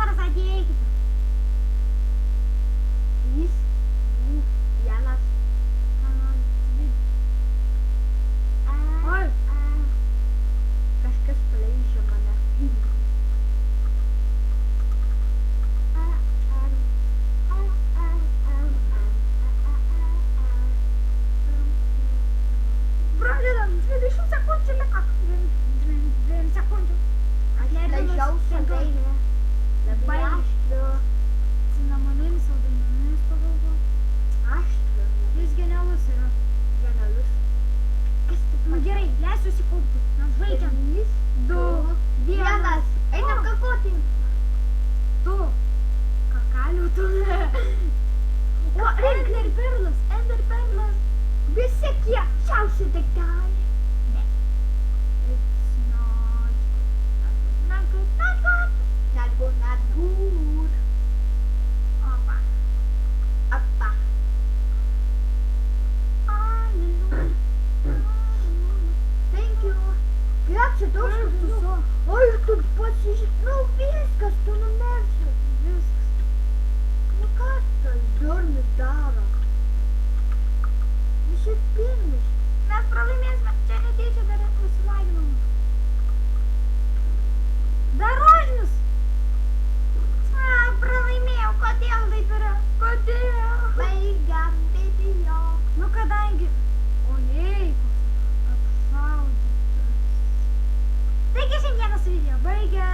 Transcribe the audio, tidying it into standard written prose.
numeris atėjkite. 3, 2, 1. Oi. Kažkas paleidžia mane. Pradedam, 20 sekundžių liko. 2 sekundžių. Atleidžiau saldainį. Labai aštru. Cinamoninius saldainius pagalvojau. Aštru. Jis genialus yra. Genialus. Nu gerai, leisiu įsikurti. Mes žaidžiam. 3, 2, 1. Einam kakoti. Tu. Kakalių tu. O, Ender Perlas. Visi kiečiausi daikteliai. Not good. Not good. Opa. Appa. Thank you. Grazie, daug kartų. Oi, tu pasižiūrėjai. Nu, viskas, tu numersi. Viskas. Nu, ką tas durnius daro? Visi pirmis. Mes pralaimėsime. Čia netyčia dar nusilaginam. Dar rožinius. Pralaimėjau. Kodėl taip yra? Kodėl? Baigiam video. Nu, kadangi... Ojei, koks apšaudytas. Taigi šiandienos video baigia.